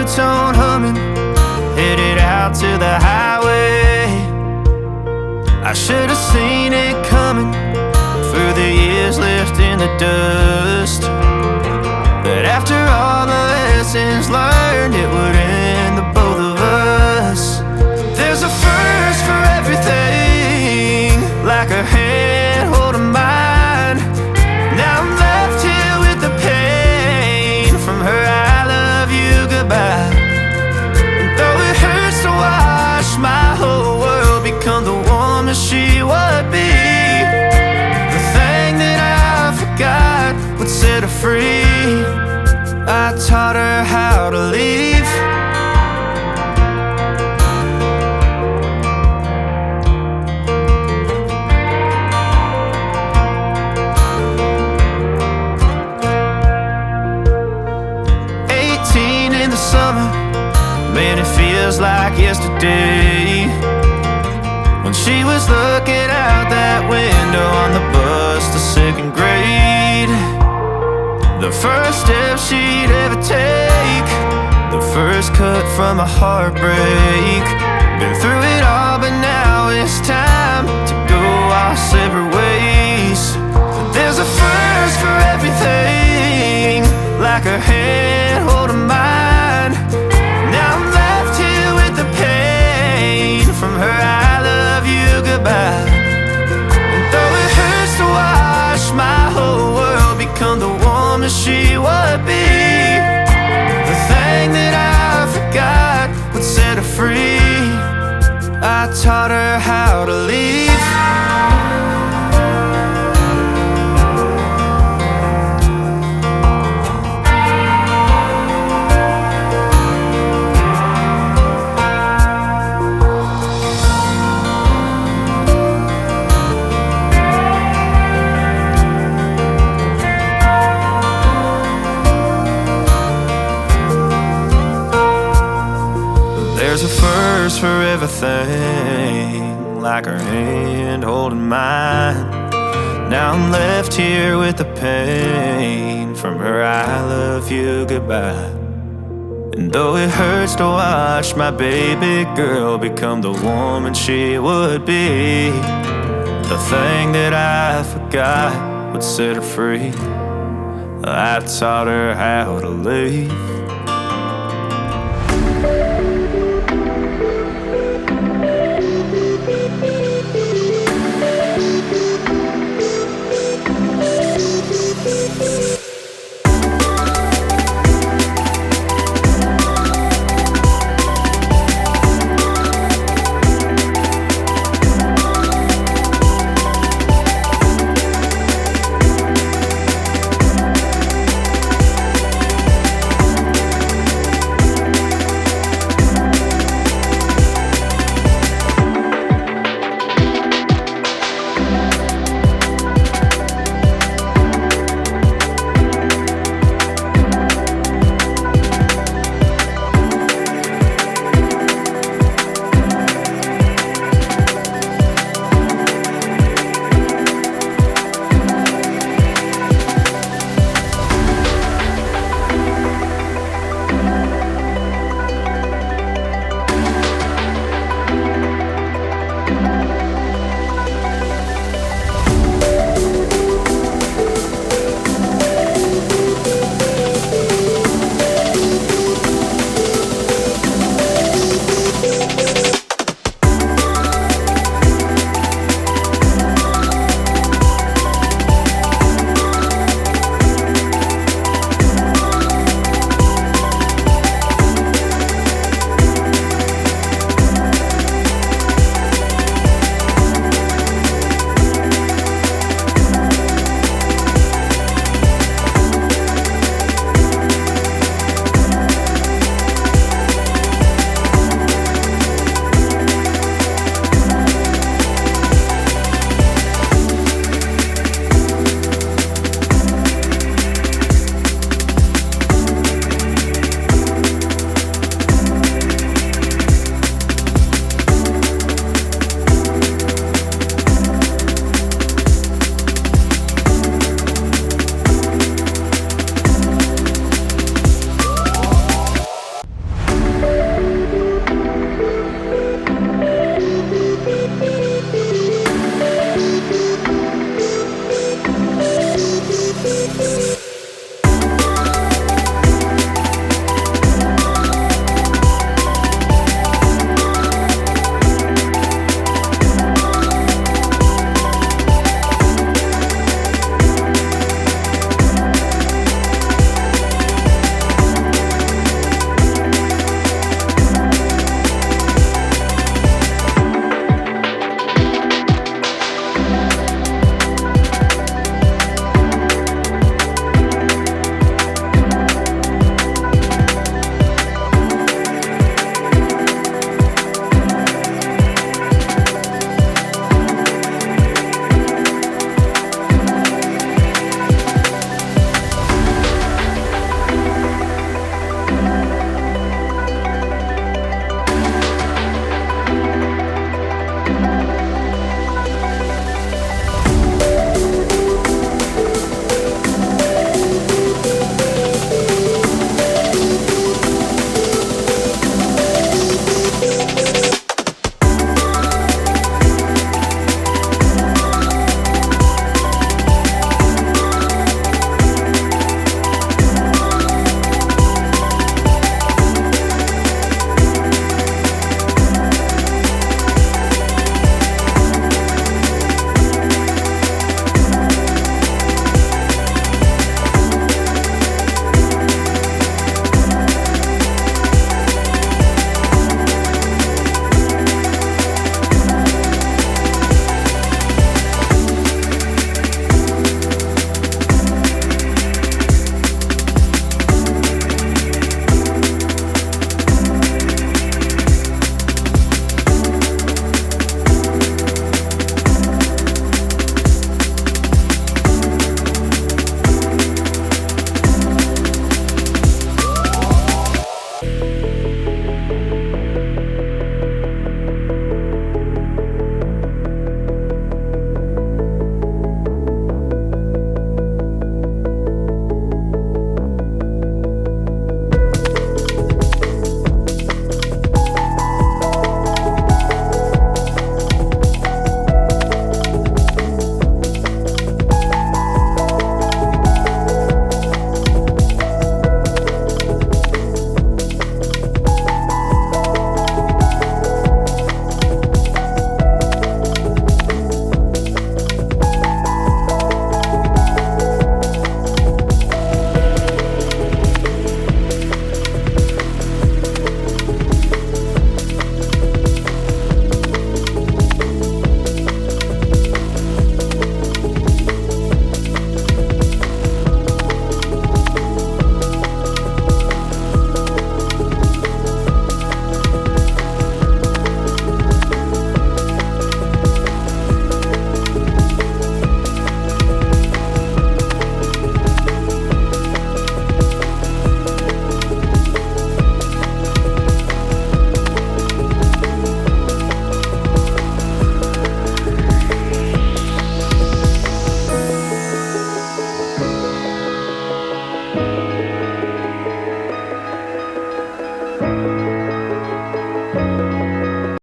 two-tone humming, headed out to the highway. I should have seen it coming through the years left in the dust. But after all the lessons learned, it would end the both of us. There's a first for everything, like a hand holding mine. Now I'm left here with the pain from her I love you goodbye. And though it hurts to watch my whole world become the woman she would be, the thing that I forgot would set her free. I taught her how to leave. In the summer, man, it feels like yesterday, when she was looking out that window on the bus to second grade. The first step she'd ever take, the first cut from a heartbreak. Been through it all, but now it's time to go our separate ways. There's a first for everything, like her hand holding mine. Now I'm left here with the pain from her I love you goodbye. And though it hurts to watch my whole world become the woman she would be, the thing that I forgot would set her free. I taught her how to leave. There's a first for everything, like her hand holding mine. Now I'm left here with the pain from her I love you goodbye. And though it hurts to watch my baby girl become the woman she would be, the thing that I forgot would set her free. I taught her how to leave.